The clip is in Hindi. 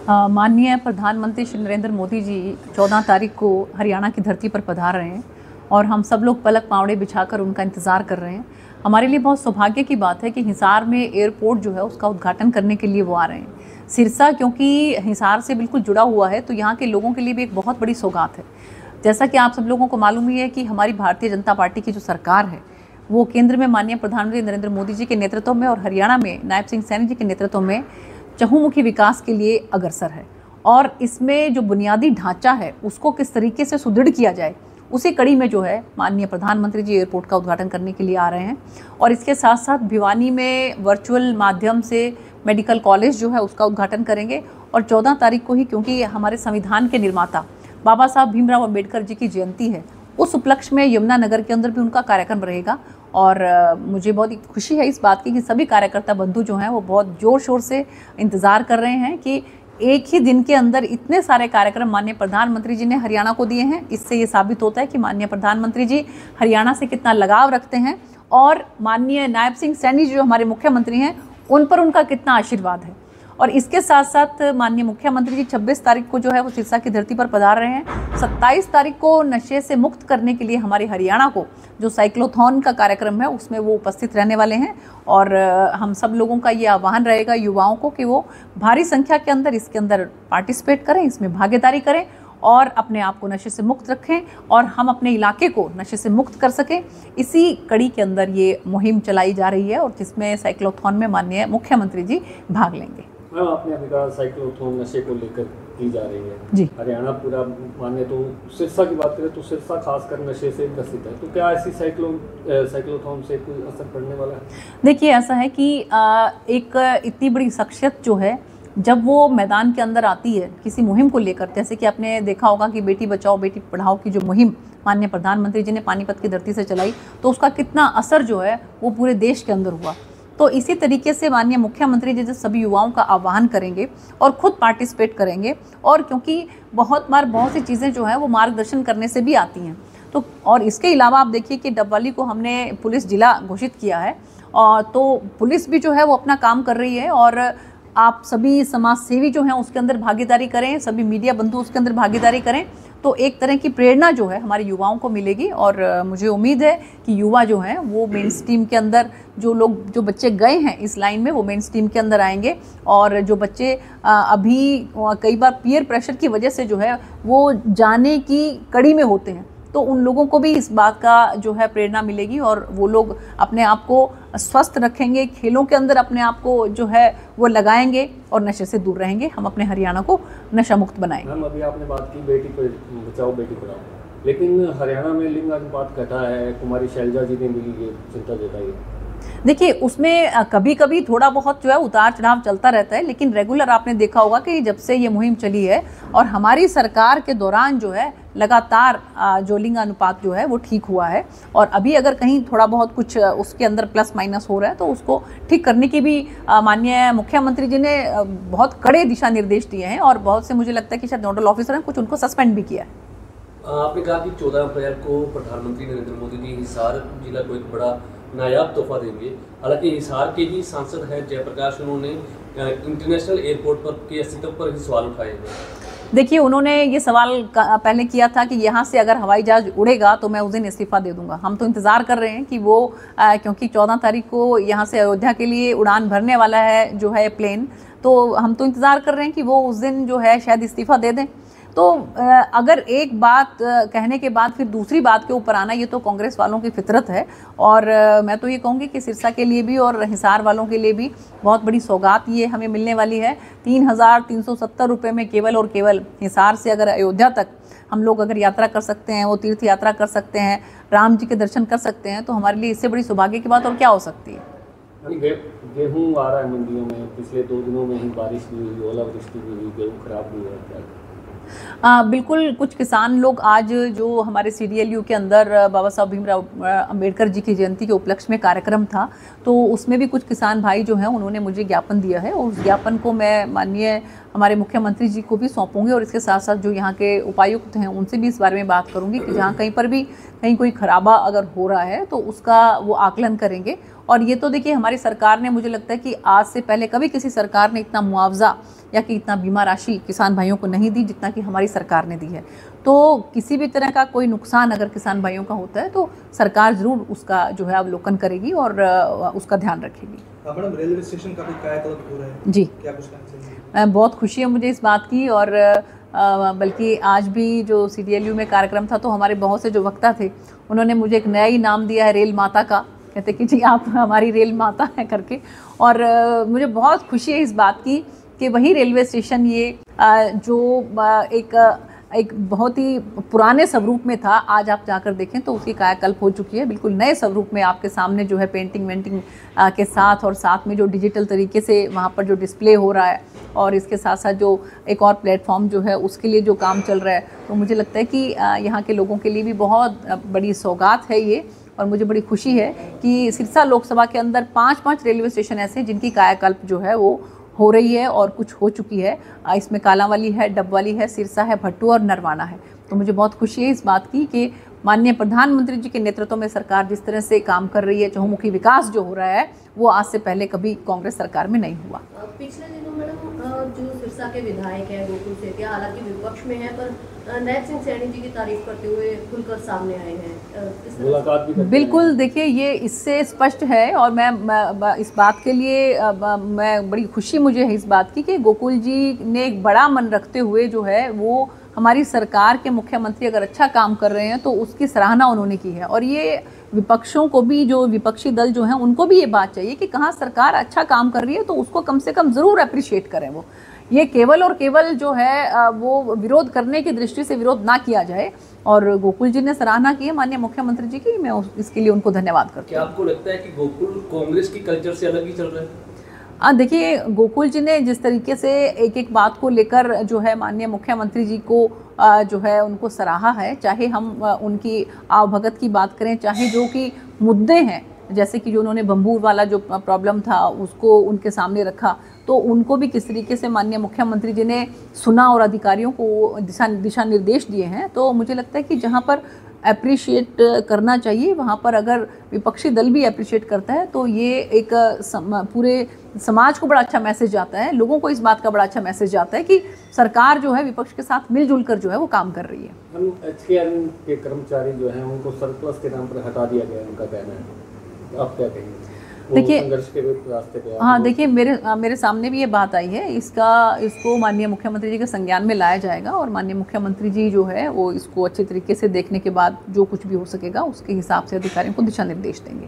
माननीय प्रधानमंत्री श्री नरेंद्र मोदी जी 14 तारीख को हरियाणा की धरती पर पधार रहे हैं और हम सब लोग पलक पावड़े बिछाकर उनका इंतज़ार कर रहे हैं। हमारे लिए बहुत सौभाग्य की बात है कि हिसार में एयरपोर्ट जो है उसका उद्घाटन करने के लिए वो आ रहे हैं। सिरसा क्योंकि हिसार से बिल्कुल जुड़ा हुआ है तो यहाँ के लोगों के लिए भी एक बहुत बड़ी सौगात है। जैसा कि आप सब लोगों को मालूम ही है कि हमारी भारतीय जनता पार्टी की जो सरकार है वो केंद्र में माननीय प्रधानमंत्री नरेंद्र मोदी जी के नेतृत्व में और हरियाणा में नायब सिंह सैनी जी के नेतृत्व में चहुमुखी विकास के लिए अग्रसर है। और इसमें जो बुनियादी ढांचा है उसको किस तरीके से सुदृढ़ किया जाए उसी कड़ी में जो है माननीय प्रधानमंत्री जी एयरपोर्ट का उद्घाटन करने के लिए आ रहे हैं। और इसके साथ साथ भिवानी में वर्चुअल माध्यम से मेडिकल कॉलेज जो है उसका उद्घाटन करेंगे। और 14 तारीख को ही, क्योंकि हमारे संविधान के निर्माता बाबा साहब भीमराव अम्बेडकर जी की जयंती है, उस उपलक्ष्य में यमुनानगर के अंदर भी उनका कार्यक्रम रहेगा। और मुझे बहुत खुशी है इस बात की कि सभी कार्यकर्ता बंधु जो हैं वो बहुत ज़ोर शोर से इंतज़ार कर रहे हैं कि एक ही दिन के अंदर इतने सारे कार्यक्रम माननीय प्रधानमंत्री जी ने हरियाणा को दिए हैं। इससे ये साबित होता है कि माननीय प्रधानमंत्री जी हरियाणा से कितना लगाव रखते हैं और माननीय नायब सिंह सैनी जो हमारे मुख्यमंत्री हैं उन पर उनका कितना आशीर्वाद है। और इसके साथ साथ माननीय मुख्यमंत्री जी 26 तारीख को जो है वो सिरसा की धरती पर पधार रहे हैं। 27 तारीख को नशे से मुक्त करने के लिए हमारे हरियाणा को जो साइक्लोथॉन का कार्यक्रम है उसमें वो उपस्थित रहने वाले हैं। और हम सब लोगों का ये आह्वान रहेगा युवाओं को कि वो भारी संख्या के अंदर इसके अंदर पार्टिसिपेट करें, इसमें भागीदारी करें और अपने आप को नशे से मुक्त रखें और हम अपने इलाके को नशे से मुक्त कर सकें। इसी कड़ी के अंदर ये मुहिम चलाई जा रही है और जिसमें साइक्लोथॉन में माननीय मुख्यमंत्री जी भाग लेंगे। मैम, आपने अभी कहा साइक्लोथॉन नशे को लेकर की जा रही है जी। हरियाणा पूरा माने तो सिरसा की बात करें तो सिरसा खासकर नशे से ग्रसित है, तो क्या ऐसी साइक्लोथॉन से कोई असर पड़ने वाला है? देखिए, ऐसा है कि एक इतनी बड़ी शख्सियत जो है जब वो मैदान के अंदर आती है किसी मुहिम को लेकर, जैसे कि आपने देखा होगा कि बेटी बचाओ बेटी पढ़ाओ की जो मुहिम माननीय प्रधानमंत्री जी ने पानीपत की धरती से चलाई, तो उसका कितना असर जो है वो पूरे देश के अंदर हुआ। तो इसी तरीके से माननीय मुख्यमंत्री जी सभी युवाओं का आह्वान करेंगे और खुद पार्टिसिपेट करेंगे। और क्योंकि बहुत बार बहुत सी चीज़ें जो हैं वो मार्गदर्शन करने से भी आती हैं, तो और इसके अलावा आप देखिए कि डबवाली को हमने पुलिस जिला घोषित किया है और तो पुलिस भी जो है वो अपना काम कर रही है। और आप सभी समाज सेवी जो हैं उसके अंदर भागीदारी करें, सभी मीडिया बंधु उसके अंदर भागीदारी करें, तो एक तरह की प्रेरणा जो है हमारे युवाओं को मिलेगी। और मुझे उम्मीद है कि युवा जो हैं वो मेन स्ट्रीम के अंदर, जो बच्चे गए हैं इस लाइन में वो मेन स्ट्रीम के अंदर आएंगे। और जो बच्चे अभी कई बार पीयर प्रेशर की वजह से जो है वो जाने की कड़ी में होते हैं, तो उन लोगों को भी इस बात का जो है प्रेरणा मिलेगी और वो लोग अपने आप को स्वस्थ रखेंगे, खेलों के अंदर अपने आप को जो है वो लगाएंगे और नशे से दूर रहेंगे। हम अपने हरियाणा को नशा मुक्त बनाएंगे। मैम, अभी आपने बात की बेटी बचाओ बेटी पढ़ाओ, लेकिन हरियाणा में लिंग अनुपात घटा है, कुमारी शैलजा जी ने भी ये चिंता जताई है। देखिए, उसमें कभी कभी थोड़ा बहुत जो है उतार चढ़ाव चलता रहता है, लेकिन रेगुलर आपने देखा होगा कि जब से ये मुहिम चली है और हमारी सरकार के दौरान जो है लगातार जो लिंग अनुपात जो है वो ठीक हुआ है। और अभी अगर कहीं थोड़ा बहुत कुछ उसके अंदर प्लस माइनस हो रहा है तो उसको ठीक करने की भी माननीय मुख्यमंत्री जी ने बहुत कड़े दिशा निर्देश दिए हैं और बहुत से मुझे लगता है कि शायद नोडल ऑफिसर हैं, कुछ उनको सस्पेंड भी किया है। आपने कहा कि 14 अप्रैल को प्रधानमंत्री नरेंद्र मोदी जी हिसार जिला को एक बड़ा नायाब तोहफा देंगे। हालांकि हिसार के ही सांसद हैं जयप्रकाश, उन्होंने इंटरनेशनल एयरपोर्ट पर के अस्तित्व पर ही सवाल उठाए हैं। देखिए, उन्होंने ये सवाल पहले किया था कि यहाँ से अगर हवाई जहाज उड़ेगा तो मैं उस दिन इस्तीफा दे दूंगा। हम तो इंतज़ार कर रहे हैं कि वो क्योंकि 14 तारीख को यहाँ से अयोध्या के लिए उड़ान भरने वाला है जो है प्लेन, तो हम तो इंतज़ार कर रहे हैं कि वो उस दिन जो है शायद इस्तीफा दे दें। तो अगर एक बात कहने के बाद फिर दूसरी बात के ऊपर आना, ये तो कांग्रेस वालों की फितरत है। और मैं तो ये कहूँगी कि सिरसा के लिए भी और हिसार वालों के लिए भी बहुत बड़ी सौगात ये हमें मिलने वाली है। 3,370 रुपये में केवल और केवल हिसार से अगर अयोध्या तक हम लोग अगर यात्रा कर सकते हैं, वो तीर्थ यात्रा कर सकते हैं, राम जी के दर्शन कर सकते हैं, तो हमारे लिए इससे बड़ी सौभाग्य की बात और क्या हो सकती है। गेहूँ आ रहा है मंडियों में, पिछले 2 दिनों में ही बारिश भी हुई, ओलावृष्टि भी हुई, गेहूँ खराब भी हुआ। बिल्कुल, कुछ किसान लोग आज जो हमारे CDLU के अंदर बाबा साहब भीमराव अम्बेडकर जी की जयंती के उपलक्ष्य में कार्यक्रम था, तो उसमें भी कुछ किसान भाई जो हैं उन्होंने मुझे ज्ञापन दिया है और उस ज्ञापन को मैं माननीय हमारे मुख्यमंत्री जी को भी सौंपूंगी और इसके साथ साथ जो यहाँ के उपायुक्त हैं उनसे भी इस बारे में बात करूँगी कि जहाँ कहीं पर भी कहीं कोई खराबा अगर हो रहा है तो उसका वो आकलन करेंगे। और ये तो देखिए हमारी सरकार ने, मुझे लगता है कि आज से पहले कभी किसी सरकार ने इतना मुआवजा या कि इतना बीमा राशि किसान भाइयों को नहीं दी जितना कि हमारी सरकार ने दी है। तो किसी भी तरह का कोई नुकसान अगर किसान भाइयों का होता है तो सरकार ज़रूर उसका जो है अवलोकन करेगी और उसका ध्यान रखेगी। मैडम, रेलवे स्टेशन का भी कायाकल्प हो रहा है जी, क्या कुछ कहना चाहिए? बहुत खुशी है मुझे इस बात की। और बल्कि आज भी जो CDLU में कार्यक्रम था तो हमारे बहुत से जो वक्ता थे उन्होंने मुझे एक नया ही नाम दिया है, रेल माता का। कहते कि जी आप हमारी रेल माता हैं करके। और मुझे बहुत खुशी है इस बात की कि वही रेलवे स्टेशन ये जो एक बहुत ही पुराने स्वरूप में था, आज आप जाकर देखें तो उसकी कायाकल्प हो चुकी है, बिल्कुल नए स्वरूप में आपके सामने जो है पेंटिंग वेंटिंग के साथ, और साथ में जो डिजिटल तरीके से वहाँ पर जो डिस्प्ले हो रहा है और इसके साथ साथ जो एक और प्लेटफॉर्म जो है उसके लिए जो काम चल रहा है। तो मुझे लगता है कि यहाँ के लोगों के लिए भी बहुत बड़ी सौगात है ये। और मुझे बड़ी खुशी है कि सिरसा लोकसभा के अंदर 5 रेलवे स्टेशन ऐसे हैं जिनकी कायाकल्प जो है वो हो रही है और कुछ हो चुकी है। इसमें कालांवाली है, डबवाली है, सिरसा है, भट्टू और नरवाना है। तो मुझे बहुत खुशी है इस बात की कि माननीय प्रधानमंत्री जी के नेतृत्व में सरकार जिस तरह से काम कर रही है, चहुमुखी विकास जो हो रहा है वो आज से पहले कभी कांग्रेस सरकार में नहीं हुआ। पिछले दिनों मैडम जो सिरसा के विधायक हैं गोकुल सेठिया, हालांकि विपक्ष में है, पर नैब सिंह सैनी जी की तारीफ करते हुए खुलकर सामने आए हैं। मुलाकात भी बिल्कुल, देखिए ये इससे स्पष्ट है और मैं इस बात के लिए मैं बड़ी खुशी मुझे है इस बात की कि गोकुल जी ने एक बड़ा मन रखते हुए जो है वो हमारी सरकार के मुख्यमंत्री अगर अच्छा काम कर रहे हैं तो उसकी सराहना उन्होंने की है। और ये विपक्षों को भी, जो विपक्षी दल जो हैं उनको भी ये बात चाहिए कि कहाँ सरकार अच्छा काम कर रही है तो उसको कम से कम ज़रूर अप्रिशिएट करें। वो ये केवल और केवल जो है वो विरोध करने की दृष्टि से विरोध ना किया जाए। और गोकुल जी ने सराहना की है माननीय मुख्यमंत्री जी की, मैं इसके लिए उनको धन्यवाद करती हूँ। क्या आपको लगता है कि गोकुल कांग्रेस की कल्चर से अलग ही चल रहा है? देखिए गोकुल जी ने जिस तरीके से एक एक बात को लेकर जो है माननीय मुख्यमंत्री जी को जो है उनको सराहा है, चाहे हम उनकी आवभगत की बात करें, चाहे जो कि मुद्दे हैं जैसे कि जो उन्होंने बम्बूर वाला जो प्रॉब्लम था उसको उनके सामने रखा, तो उनको भी किस तरीके से माननीय मुख्यमंत्री जी ने सुना और अधिकारियों को दिशा निर्देश दिए हैं। तो मुझे लगता है कि जहाँ पर अप्रिशिएट करना चाहिए वहाँ पर अगर विपक्षी दल भी अप्रिशिएट करता है तो ये एक पूरे समाज को बड़ा अच्छा मैसेज जाता है, लोगों को इस बात का बड़ा अच्छा मैसेज जाता है कि सरकार जो है विपक्ष के साथ मिलजुल कर जो है वो काम कर रही है। हम HKN के कर्मचारी जो हैं उनको सरप्लस के नाम पर हटा दिया गया, उनका कहना है, आप क्या कहेंगे? देखिए संघर्ष के रास्ते पे हाँ, देखिए मेरे सामने भी ये बात आई है, इसको माननीय मुख्यमंत्री जी के संज्ञान में लाया जाएगा और माननीय मुख्यमंत्री जी जो है वो इसको अच्छे तरीके से देखने के बाद जो कुछ भी हो सकेगा उसके हिसाब से अधिकारियों को दिशा निर्देश देंगे।